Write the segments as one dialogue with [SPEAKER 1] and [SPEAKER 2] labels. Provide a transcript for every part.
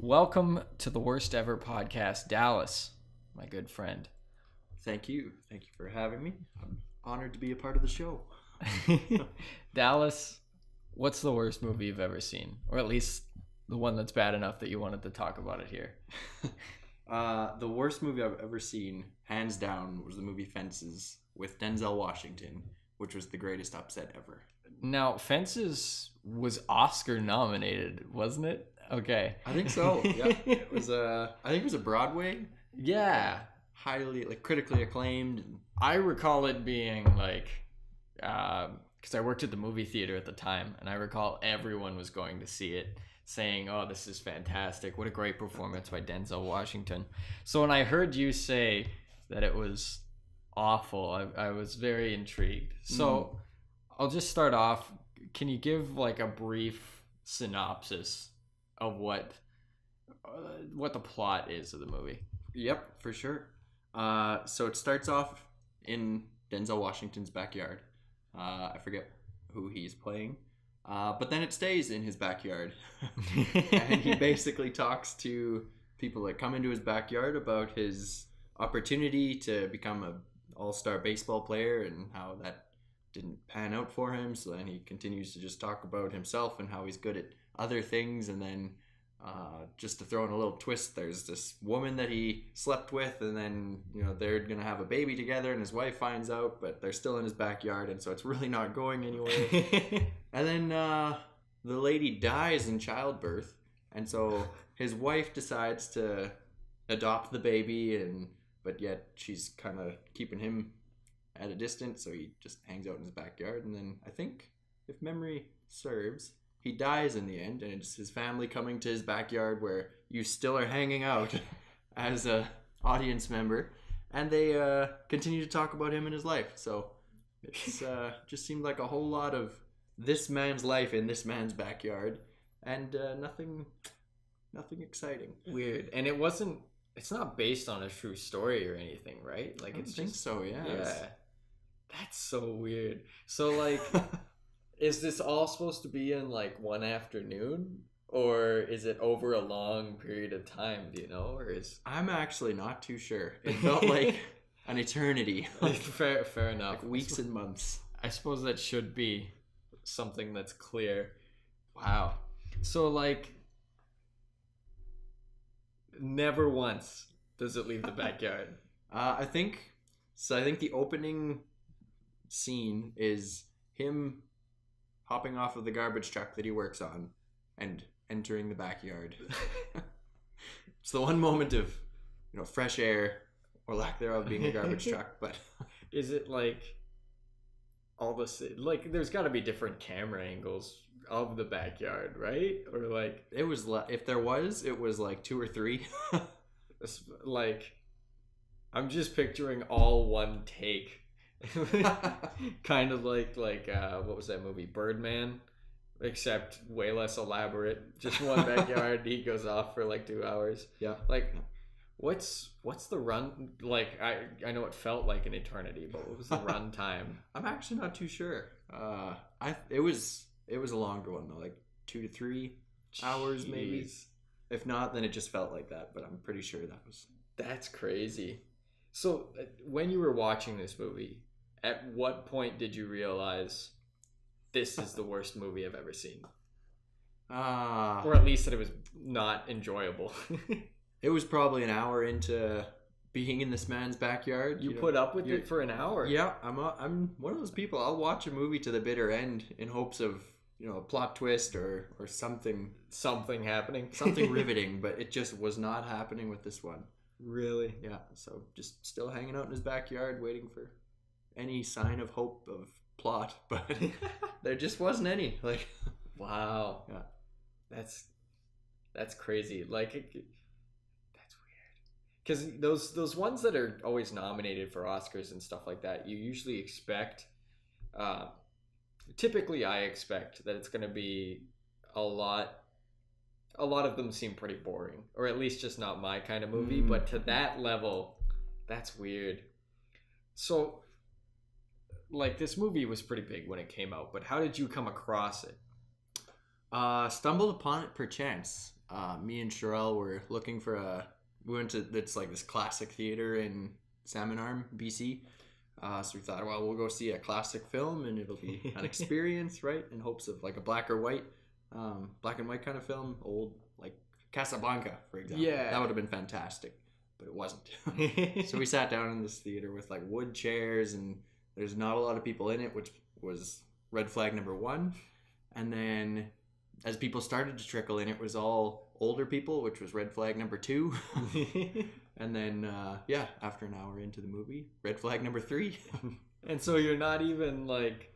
[SPEAKER 1] Welcome to the Worst Ever Podcast, Dallas, my good friend.
[SPEAKER 2] Thank you. Thank you for having me. I'm honored to be a part of the show.
[SPEAKER 1] Dallas, what's the worst movie you've ever seen? Or at least the one that's bad enough that you wanted to talk about it here.
[SPEAKER 2] The worst movie I've ever seen, hands down, was the movie Fences with Denzel Washington, which was the greatest upset ever.
[SPEAKER 1] Now, Fences was Oscar nominated, wasn't it? Okay.
[SPEAKER 2] I think so. Yeah. It was I think it was a Broadway.
[SPEAKER 1] Yeah.
[SPEAKER 2] Highly critically acclaimed.
[SPEAKER 1] I recall it being because I worked at the movie theater at the time, and I recall everyone was going to see it, saying, "Oh, this is fantastic! What a great performance by Denzel Washington." So when I heard you say that it was awful, I was very intrigued. So I'll just start off. Can you give like a brief synopsis of what the plot is of the movie?
[SPEAKER 2] Yep, for sure. So it starts off in Denzel Washington's backyard. I forget who he's playing. But then it stays in his backyard. And he basically talks to people that come into his backyard about his opportunity to become an all-star baseball player and how that didn't pan out for him. So then he continues to just talk about himself and how he's good at other things. And then just to throw in a little twist, there's this woman that he slept with, and then they're gonna have a baby together, and his wife finds out, but they're still in his backyard, and so it's really not going anywhere. And then the lady dies in childbirth, and so his wife decides to adopt the baby, but yet she's kind of keeping him at a distance, so he just hangs out in his backyard. And then I think, if memory serves, he dies in the end, and it's his family coming to his backyard where you still are hanging out as a audience member, and they continue to talk about him and his life. So it's just seemed like a whole lot of this man's life in this man's backyard, and nothing exciting.
[SPEAKER 1] Weird. And it's not based on a true story or anything, right? Like,
[SPEAKER 2] I think so. Yeah.
[SPEAKER 1] That's so weird. So like is this all supposed to be in like one afternoon, or is it over a long period of time? Do you know, or is
[SPEAKER 2] I'm actually not too sure. It felt like an eternity.
[SPEAKER 1] Fair enough.
[SPEAKER 2] Like weeks and months.
[SPEAKER 1] I suppose that should be something that's clear. Wow. So like, never once does it leave the backyard.
[SPEAKER 2] I think the opening scene is him hopping off of the garbage truck that he works on and entering the backyard. It's the one moment of fresh air, or lack thereof, being a garbage truck. But
[SPEAKER 1] is it like all this, like, there's got to be different camera angles of the backyard, right? Or like,
[SPEAKER 2] it was if there was, it was like 2 or 3.
[SPEAKER 1] Like, I'm just picturing all one take. Kind of like what was that movie, Birdman, except way less elaborate. Just one backyard. He goes off for like 2 hours.
[SPEAKER 2] Yeah.
[SPEAKER 1] Like, what's the run like? I know it felt like an eternity, but what was the run time?
[SPEAKER 2] I'm actually not too sure. It was a longer one though, like 2 to 3 hours maybe. If not, then it just felt like that. But I'm pretty sure
[SPEAKER 1] that's crazy. So when you were watching this movie, at what point did you realize this is the worst movie I've ever seen? Or at least that it was not enjoyable.
[SPEAKER 2] It was probably an hour into being in this man's backyard.
[SPEAKER 1] You put up with it for an hour?
[SPEAKER 2] Yeah, I'm one of those people. I'll watch a movie to the bitter end in hopes of a plot twist or something
[SPEAKER 1] happening,
[SPEAKER 2] something riveting. But it just was not happening with this one.
[SPEAKER 1] Really?
[SPEAKER 2] Yeah. So just still hanging out in his backyard, waiting for any sign of hope of plot, but there just wasn't any. Like,
[SPEAKER 1] wow.
[SPEAKER 2] Yeah.
[SPEAKER 1] That's crazy. Like, that's weird. Because those ones that are always nominated for Oscars and stuff like that, you usually expect. Typically, I expect that it's going to be a lot of them seem pretty boring, or at least just not my kind of movie. But to that level, that's weird. So, like, this movie was pretty big when it came out, but how did you come across it?
[SPEAKER 2] Stumbled upon it perchance. me and Sherelle were looking for we went to, it's like this classic theater in Salmon Arm, BC. So we thought, well, we'll go see a classic film and it'll be an experience, right? In hopes of like a black and white kind of film, old, like Casablanca, for example.
[SPEAKER 1] Yeah.
[SPEAKER 2] That would have been fantastic, but it wasn't. So we sat down in this theater with like wood chairs, and there's not a lot of people in it, which was red flag number one. And then as people started to trickle in, it was all older people, which was red flag number two. And then, after an hour into the movie, red flag number three.
[SPEAKER 1] And so you're not even like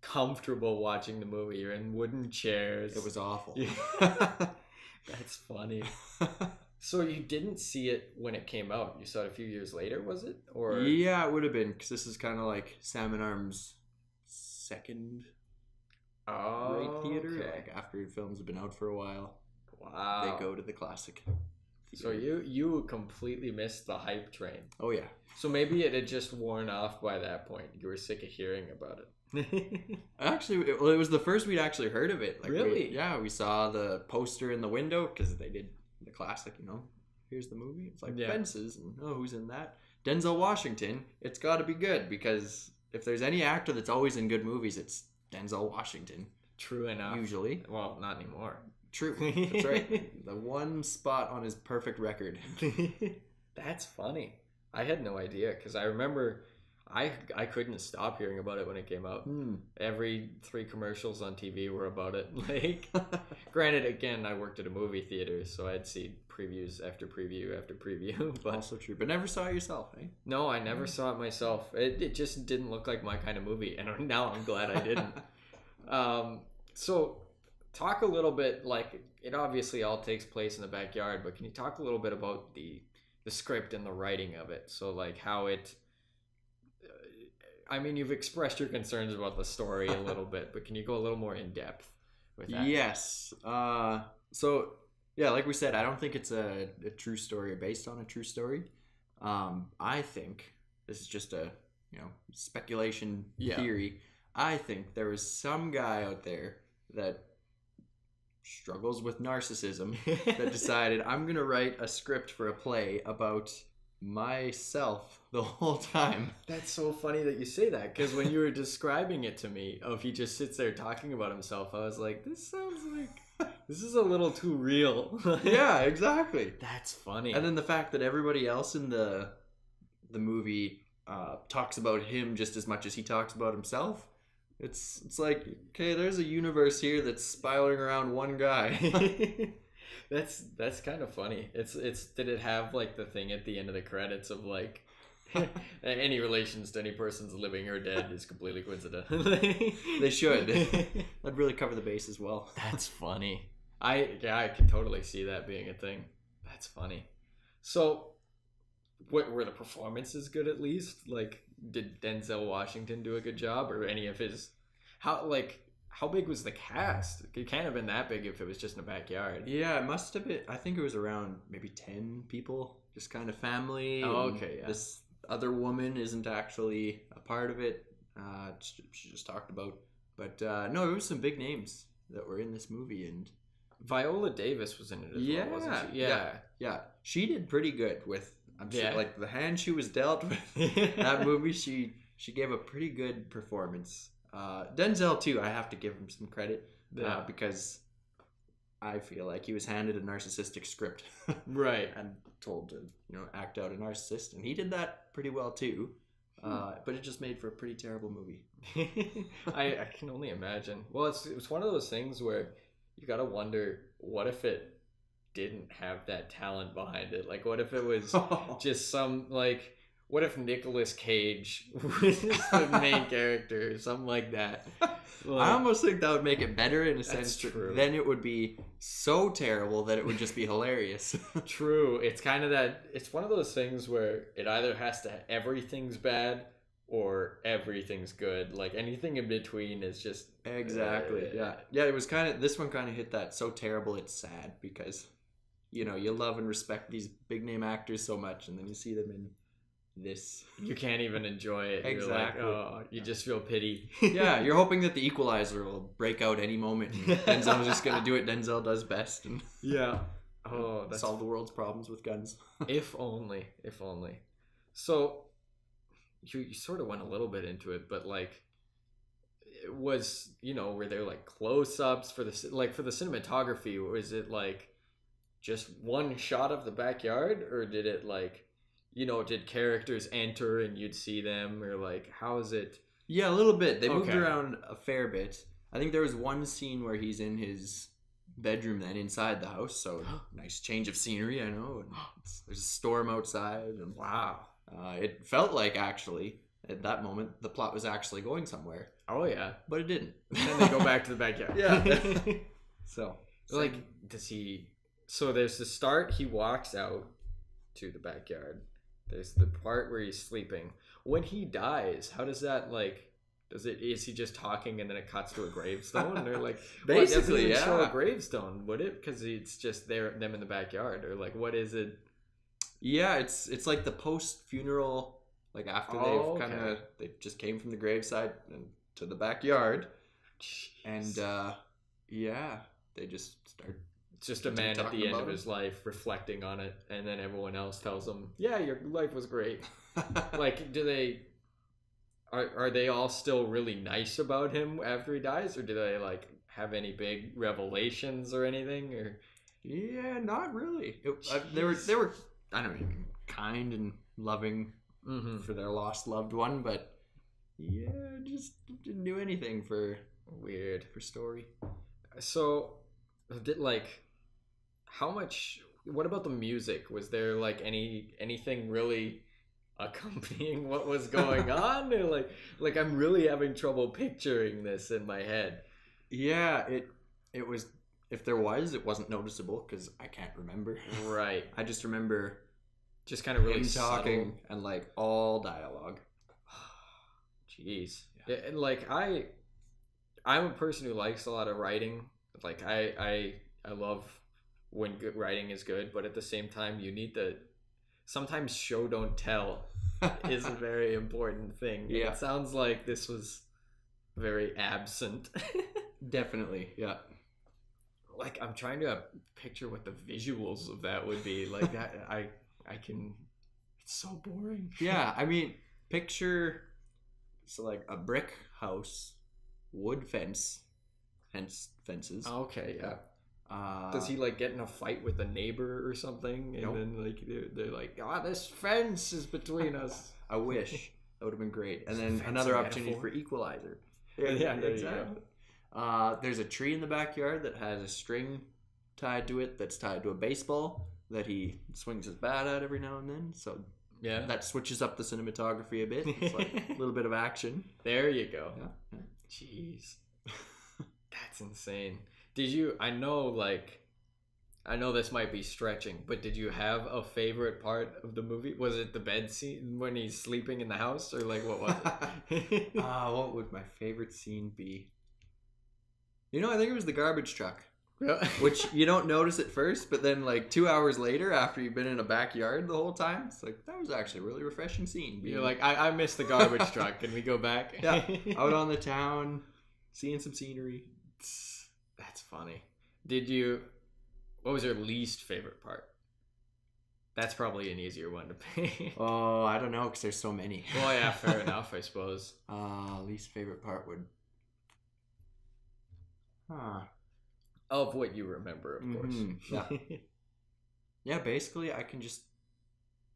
[SPEAKER 1] comfortable watching the movie. You're in wooden chairs.
[SPEAKER 2] It was awful.
[SPEAKER 1] That's funny. So you didn't see it when it came out. You saw it a few years later, was it? Or
[SPEAKER 2] yeah, it would have been, because this is kind of like Salmon Arm's second rate theater.
[SPEAKER 1] Okay.
[SPEAKER 2] Like after films have been out for a while,
[SPEAKER 1] Wow.
[SPEAKER 2] they go to the classic
[SPEAKER 1] So
[SPEAKER 2] theater.
[SPEAKER 1] you completely missed the hype train.
[SPEAKER 2] Oh yeah.
[SPEAKER 1] So maybe it had just worn off by that point. You were sick of hearing about it.
[SPEAKER 2] Actually, it was the first we'd actually heard of it. Like
[SPEAKER 1] Really?
[SPEAKER 2] we saw the poster in the window, because they did the classic, here's the movie. It's like fences, and who's in that? Denzel Washington. It's got to be good, because if there's any actor that's always in good movies, it's Denzel Washington.
[SPEAKER 1] True enough.
[SPEAKER 2] Usually.
[SPEAKER 1] Well, not anymore.
[SPEAKER 2] True. That's right. The one spot on his perfect record.
[SPEAKER 1] That's funny. I had no idea, because I remember I couldn't stop hearing about it when it came out. Every 3 commercials on TV were about it. Like, granted, again, I worked at a movie theater, so I'd see previews after preview after preview. But
[SPEAKER 2] also true. But never saw it yourself, eh?
[SPEAKER 1] no, I never saw it myself. It just didn't look like my kind of movie, and now I'm glad I didn't. So talk a little bit, like, it obviously all takes place in the backyard, but can you talk a little bit about the script and the writing of it? So like how it, I mean, you've expressed your concerns about the story a little bit, but can you go a little more in depth with that?
[SPEAKER 2] Yes. So yeah, like we said, I don't think it's a true story or based on a true story. I think this is just a speculation theory. I think there was some guy out there that struggles with narcissism that decided, I'm gonna write a script for a play about myself the whole time.
[SPEAKER 1] That's so funny that you say that, because when you were describing it to me, he just sits there talking about himself, I was like, this sounds like this is a little too real.
[SPEAKER 2] Yeah, exactly.
[SPEAKER 1] That's funny.
[SPEAKER 2] And then the fact that everybody else in the movie talks about him just as much as he talks about himself. It's like, okay, there's a universe here that's spiraling around one guy.
[SPEAKER 1] That's kind of funny. It's did it have like the thing at the end of the credits of like any relations to any person's living or dead is completely coincidental?
[SPEAKER 2] They should. That'd really cover the base as well.
[SPEAKER 1] That's funny. I can totally see that being a thing. That's funny. So, what were the performances good at least? Like, did Denzel Washington do a good job, or any of his? How big was the cast? It can't have been that big if it was just in a backyard.
[SPEAKER 2] Yeah, it must have been. I think it was around maybe 10 people, just kind of family.
[SPEAKER 1] Oh, okay, yeah.
[SPEAKER 2] This other woman isn't actually a part of it. She just talked about. But no, it was some big names that were in this movie, and
[SPEAKER 1] Viola Davis was in it as well, wasn't she?
[SPEAKER 2] Yeah. She did pretty good with. I'm sure, like the hand she was dealt with. That movie, she gave a pretty good performance. Denzel too, I have to give him some credit because I feel like he was handed a narcissistic script,
[SPEAKER 1] right,
[SPEAKER 2] and told to act out a narcissist, and he did that pretty well too. But it just made for a pretty terrible movie.
[SPEAKER 1] I can only imagine. Well, it's one of those things where you gotta wonder, what if it didn't have that talent behind it? Like, what if it was just some, like, what if Nicolas Cage was the main character or something like that? Like,
[SPEAKER 2] I almost think that would make it better in a sense.
[SPEAKER 1] True.
[SPEAKER 2] Then it would be so terrible that it would just be hilarious.
[SPEAKER 1] True. It's kind of that, it's one of those things where it either has to, everything's bad or everything's good. Like, anything in between is just...
[SPEAKER 2] Exactly. Yeah, it was kind of, this one kind of hit that so terrible it's sad, because you love and respect these big name actors so much, and then you see them in this.
[SPEAKER 1] You can't even enjoy it.
[SPEAKER 2] Exactly.
[SPEAKER 1] You're like, oh, you just feel pity.
[SPEAKER 2] Yeah, you're hoping that the equalizer will break out any moment. And Denzel's just gonna do what Denzel does best and
[SPEAKER 1] Yeah. Oh, that's
[SPEAKER 2] solve the world's problems with guns.
[SPEAKER 1] if only. If only. So you sort of went a little bit into it, but like it was, were there like close-ups for the cinematography? Was it like just one shot of the backyard, or did it like, did characters enter and you'd see them, or like how is it?
[SPEAKER 2] Yeah, a little bit. They moved
[SPEAKER 1] Okay.
[SPEAKER 2] around a fair bit. I think there was one scene where he's in his bedroom then inside the house, so nice change of scenery, I know. And there's a storm outside, and
[SPEAKER 1] Wow.
[SPEAKER 2] it felt like actually at that moment the plot was actually going somewhere,
[SPEAKER 1] Oh yeah.
[SPEAKER 2] but it didn't.
[SPEAKER 1] Then they go back to the backyard.
[SPEAKER 2] Yeah. So
[SPEAKER 1] Like, does he? So there's the start. He walks out to the backyard. There's the part where he's sleeping. When he dies, how does that like? Is he just talking and then it cuts to a gravestone, or like
[SPEAKER 2] Basically,
[SPEAKER 1] it doesn't show a
[SPEAKER 2] yeah.
[SPEAKER 1] gravestone, would it? Because it's just them in the backyard, or like what is it?
[SPEAKER 2] Yeah, it's like the post funeral, like after
[SPEAKER 1] Oh,
[SPEAKER 2] they just came from the graveside and to the backyard,
[SPEAKER 1] Jeez.
[SPEAKER 2] and yeah, they just start.
[SPEAKER 1] It's just a man at the end of his life reflecting on it, and then everyone else tells him, "Yeah, your life was great." Like, do they? Are they all still really nice about him after he dies, or do they like have any big revelations or anything? Or
[SPEAKER 2] Yeah, not really. They were I don't know, kind and loving for their lost loved one, but yeah, just didn't do anything for
[SPEAKER 1] weird.
[SPEAKER 2] story.
[SPEAKER 1] So, did like how much? What about the music? Was there like anything really accompanying what was going on, or like I'm really having trouble picturing this in my head?
[SPEAKER 2] Yeah, it was. If there was, it wasn't noticeable because I can't remember.
[SPEAKER 1] Right.
[SPEAKER 2] I just remember
[SPEAKER 1] Just kind of really
[SPEAKER 2] him talking
[SPEAKER 1] subtle.
[SPEAKER 2] and like all dialogue.
[SPEAKER 1] Jeez. Yeah, and like I'm a person who likes a lot of writing. Like I love when good writing is good, but at the same time you need the sometimes show don't tell is a very important thing. And
[SPEAKER 2] Yeah.
[SPEAKER 1] it sounds like this was very absent.
[SPEAKER 2] Definitely, yeah.
[SPEAKER 1] Like I'm trying to picture what the visuals of that would be. Like that I can it's so boring.
[SPEAKER 2] Yeah, I mean, picture like a brick house, wood fence, hence fences.
[SPEAKER 1] Okay, yeah.
[SPEAKER 2] Uh,
[SPEAKER 1] Does he like get in a fight with a neighbor or something? And
[SPEAKER 2] Nope.
[SPEAKER 1] then like they're like, this fence is between us.
[SPEAKER 2] I wish that would have been great. And
[SPEAKER 1] It's a
[SPEAKER 2] then
[SPEAKER 1] fancy
[SPEAKER 2] another opportunity
[SPEAKER 1] metaphor.
[SPEAKER 2] for equalizer.
[SPEAKER 1] Yeah, there you go.
[SPEAKER 2] There's a tree in the backyard that has a string tied to it that's tied to a baseball that he swings his bat at every now and then. So
[SPEAKER 1] Yeah.
[SPEAKER 2] that switches up the cinematography a bit. It's like a little bit of action.
[SPEAKER 1] There you go.
[SPEAKER 2] Yeah.
[SPEAKER 1] Jeez. That's insane. I know this might be stretching, but did you have a favorite part of the movie? Was it the bed scene when he's sleeping in the house, or like what was it?
[SPEAKER 2] What would my favorite scene be? I think it was the garbage truck.
[SPEAKER 1] Yeah.
[SPEAKER 2] Which you don't notice at first, but then like 2 hours later, after you've been in a backyard the whole time, it's like that was actually a really refreshing scene.
[SPEAKER 1] You're like, I missed the garbage truck. Can we go back?
[SPEAKER 2] Yeah, out on the town, seeing some scenery.
[SPEAKER 1] That's funny. What was your least favorite part? That's probably an easier one to pick.
[SPEAKER 2] Oh, I don't know, because there's so many.
[SPEAKER 1] Well, yeah, fair enough, I suppose.
[SPEAKER 2] Least favorite part would.
[SPEAKER 1] Of what you remember, of course.
[SPEAKER 2] Yeah. Yeah, basically, I can just.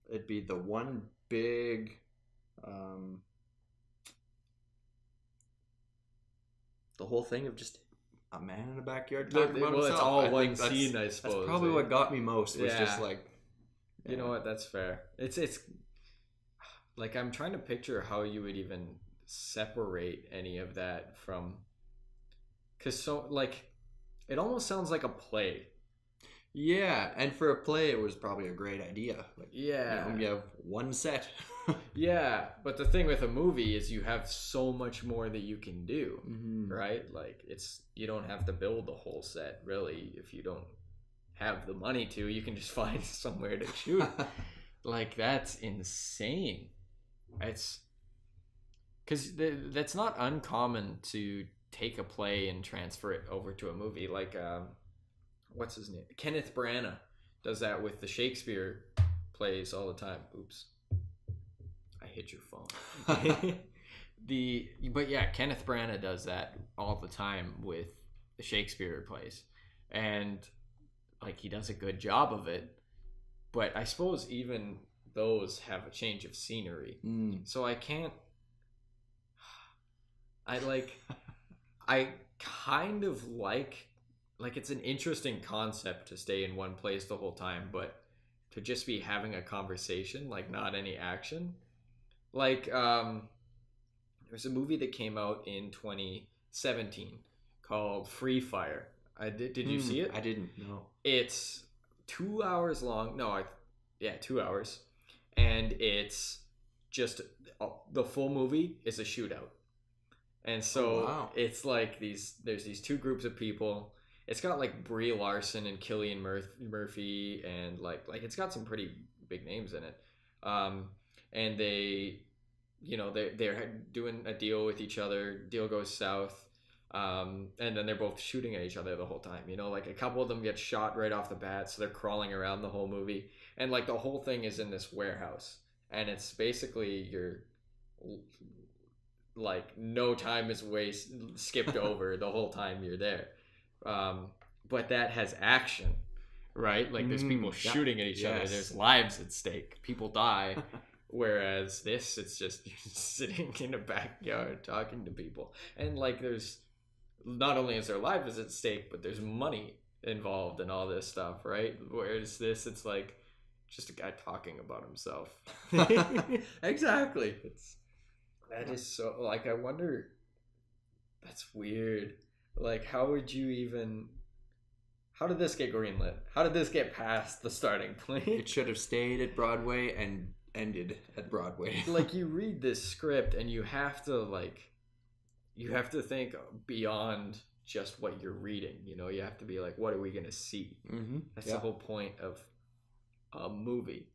[SPEAKER 2] It'd be the one big. The whole thing of just a man in a backyard talking about himself.
[SPEAKER 1] It's all
[SPEAKER 2] I
[SPEAKER 1] one
[SPEAKER 2] think that's-
[SPEAKER 1] scene, I suppose.
[SPEAKER 2] That's probably what got me most. Was just
[SPEAKER 1] Yeah.
[SPEAKER 2] like.
[SPEAKER 1] You know what? That's fair. It's like I'm trying to picture how you would even separate any of that from, because so like it almost sounds like a play.
[SPEAKER 2] Yeah, and for a play, it was probably a great idea. Like,
[SPEAKER 1] Yeah.
[SPEAKER 2] you have one set.
[SPEAKER 1] Yeah, but the thing with a movie is you have so much more that you can do, right? Like you don't have to build the whole set really if you don't have the money to. You can just find somewhere to shoot. Like that's insane. It's because that's not uncommon to take a play and transfer it over to a movie. Like what's his name? Kenneth Branagh does that with the Shakespeare plays all the time. Oops, I hit your phone. But yeah, Kenneth Branagh does that all the time with the Shakespeare plays, and like he does a good job of it. But I suppose even those have a change of scenery, so I can't. I kind of like it's an interesting concept to stay in one place the whole time, but to just be having a conversation, like not any action. Like there's a movie that came out in 2017 called Free Fire. Did you see it?
[SPEAKER 2] I didn't. No.
[SPEAKER 1] It's 2 hours long. No, 2 hours, and it's just the full movie is a shootout. And so it's like there's these two groups of people. It's got like Brie Larson and Cillian Murphy, and like it's got some pretty big names in it. And they, they're doing a deal with each other. Deal goes south, and then they're both shooting at each other the whole time. Like a couple of them get shot right off the bat, so they're crawling around the whole movie, and like the whole thing is in this warehouse, and it's basically you're like no time is skipped over the whole time you're there. But that has action, right? Like there's people shooting at each other. There's lives at stake. People die. Whereas this, it's just you're sitting in a backyard talking to people. And like there's not only is there lives at stake, but there's money involved in all this stuff, right? Whereas this, it's like just a guy talking about himself.
[SPEAKER 2] Exactly.
[SPEAKER 1] That is so, like, I wonder, that's weird. Like, how did this get greenlit? How did this get past the starting point?
[SPEAKER 2] It should have stayed at Broadway and ended at Broadway.
[SPEAKER 1] Like, you read this script and you have to think beyond just what you're reading. You have to be like, what are we going to see?
[SPEAKER 2] Mm-hmm.
[SPEAKER 1] That's the whole point of a movie.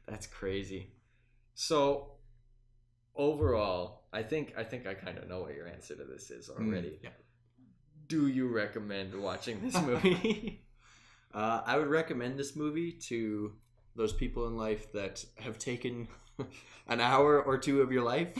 [SPEAKER 1] That's crazy. So overall, I think I kind of know what your answer to this is already.
[SPEAKER 2] Yeah.
[SPEAKER 1] Do you recommend watching this movie?
[SPEAKER 2] I would recommend this movie to those people in life that have taken an hour or two of your life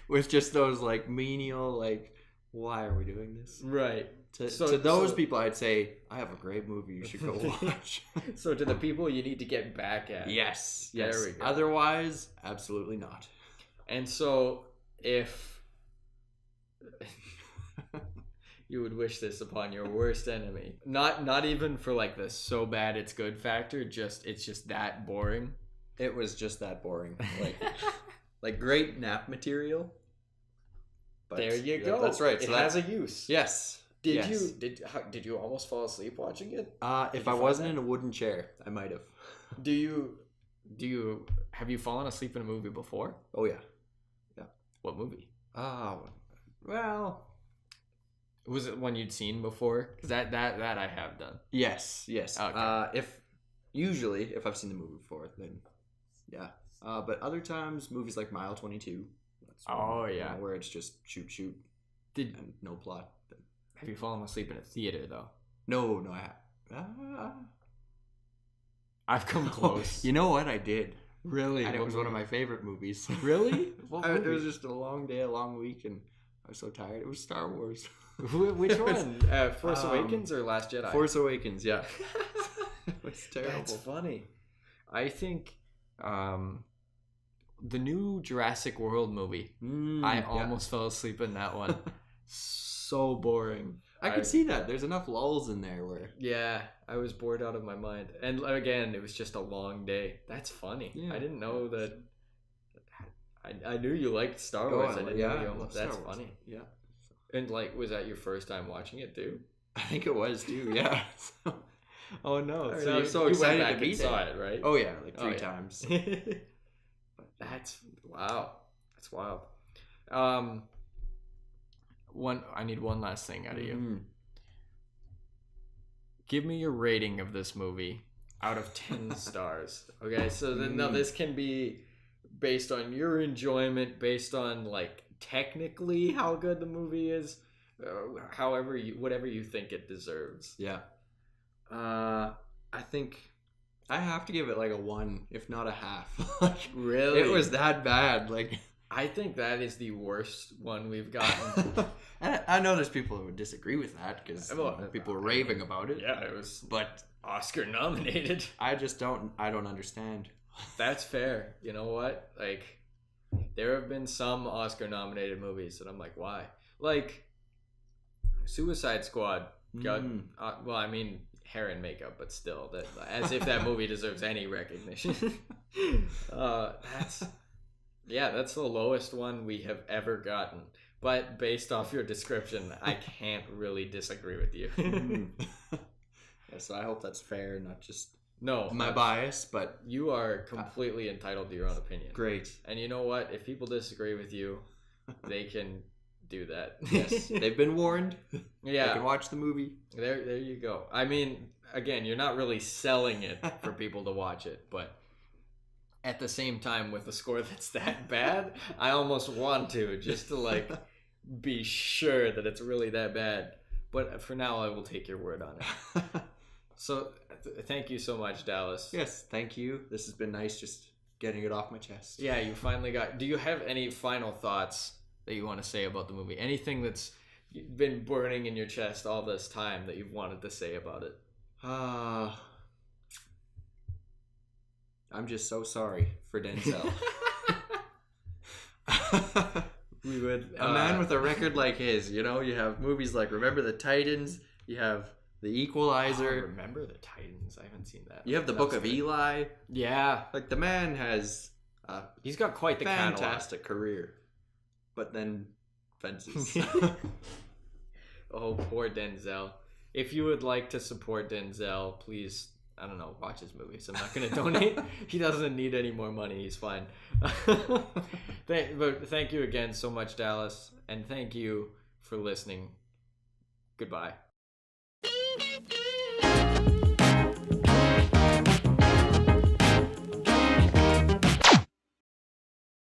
[SPEAKER 2] with just those like menial, like, why are we doing this?
[SPEAKER 1] Right.
[SPEAKER 2] To those people, I'd say, I have a great movie you should go watch.
[SPEAKER 1] So to the people you need to get back at.
[SPEAKER 2] Yes.
[SPEAKER 1] There we go.
[SPEAKER 2] Otherwise, absolutely not.
[SPEAKER 1] And so if you would wish this upon your worst enemy, not even for like the so bad it's good factor, it's just that boring.
[SPEAKER 2] It was just that boring. Like great nap material. But
[SPEAKER 1] there you go.
[SPEAKER 2] That's right.
[SPEAKER 1] It has a use.
[SPEAKER 2] Yes.
[SPEAKER 1] Did you almost fall asleep watching it?
[SPEAKER 2] If I wasn't in a wooden chair, I might have.
[SPEAKER 1] Have you fallen asleep in a movie before?
[SPEAKER 2] Oh yeah.
[SPEAKER 1] What movie?
[SPEAKER 2] Well,
[SPEAKER 1] was it one you'd seen before? Because that I have done.
[SPEAKER 2] Yes.
[SPEAKER 1] Okay.
[SPEAKER 2] If I've seen the movie before, then yeah. But other times, movies like Mile 22. That's where it's just shoot, and no plot.
[SPEAKER 1] Have you fallen asleep in a theater though?
[SPEAKER 2] No, I have.
[SPEAKER 1] I've come close.
[SPEAKER 2] You know what? I did.
[SPEAKER 1] Really?
[SPEAKER 2] And it was one of my favorite movies.
[SPEAKER 1] Really?
[SPEAKER 2] It was just a long day, a long week, and I was so tired. It was Star Wars.
[SPEAKER 1] Which one? Force Awakens or Last Jedi?
[SPEAKER 2] Force Awakens, yeah. It was terrible.
[SPEAKER 1] That's funny. I think the new Jurassic World movie, I almost fell asleep in that one. So boring.
[SPEAKER 2] I could see that. There's enough lulls in there where...
[SPEAKER 1] Yeah, I was bored out of my mind. And again, it was just a long day. That's funny. Yeah. I didn't know that... I knew you liked Star Wars. I didn't know you almost... That's funny.
[SPEAKER 2] Yeah.
[SPEAKER 1] And was that your first time watching it too?
[SPEAKER 2] I think it was too, yeah.
[SPEAKER 1] Oh no.
[SPEAKER 2] So I was so excited to be there.
[SPEAKER 1] Saw it, right?
[SPEAKER 2] Oh yeah, like 3 times.
[SPEAKER 1] That's wow. That's wild. I need one last thing out of you. Give me your rating of this movie out of 10 stars. Okay, so then now this can be based on your enjoyment, based on like technically how good the movie is, whatever you think it deserves.
[SPEAKER 2] Yeah. I think I have to give it like a 1, if not a half. Like,
[SPEAKER 1] Really?
[SPEAKER 2] it was that bad. Like,
[SPEAKER 1] I think that is the worst one we've gotten.
[SPEAKER 2] and I know there's people who would disagree with that because people were raving about it.
[SPEAKER 1] Yeah, it was
[SPEAKER 2] But
[SPEAKER 1] Oscar nominated.
[SPEAKER 2] I don't understand.
[SPEAKER 1] That's fair. You know what? Like, there have been some Oscar nominated movies that I'm like, why? Like, Suicide Squad got, well, I mean, hair and makeup, but still, that as if that movie deserves any recognition. That's the lowest one we have ever gotten. But based off your description, I can't really disagree with you.
[SPEAKER 2] Yeah, so I hope that's fair, not just
[SPEAKER 1] No,
[SPEAKER 2] my bias, but
[SPEAKER 1] you are completely entitled to your own opinion.
[SPEAKER 2] great.
[SPEAKER 1] And you know what? If people disagree with you, they can do that.
[SPEAKER 2] Yes, they've been warned.
[SPEAKER 1] Yeah.
[SPEAKER 2] They can watch the movie.
[SPEAKER 1] There you go. I mean, again, you're not really selling it for people to watch it, but at the same time, with a score that's that bad, I almost want to, just to like be sure that it's really that bad. But for now, I will take your word on it. So thank you so much, Dallas.
[SPEAKER 2] Yes, thank you. This has been nice, just getting it off my chest.
[SPEAKER 1] Yeah, you finally got. Do you have any final thoughts that you want to say about the movie? Anything that's been burning in your chest all this time that you've wanted to say about it?
[SPEAKER 2] I'm just so sorry for Denzel.
[SPEAKER 1] We would
[SPEAKER 2] a man with a record like his, you know, you have movies like Remember the Titans, you have The Equalizer.
[SPEAKER 1] Remember the Titans? I haven't seen that.
[SPEAKER 2] You have The Book of Eli.
[SPEAKER 1] Yeah,
[SPEAKER 2] Like, the man has a
[SPEAKER 1] he's got quite the
[SPEAKER 2] fantastic career. But then fences.
[SPEAKER 1] catalog. Oh, poor Denzel. If you would like to support Denzel, please, I don't know, watch his movies. I'm not going to donate. He doesn't need any more money. He's fine. But thank you again so much, Dallas. And thank you for listening. Goodbye.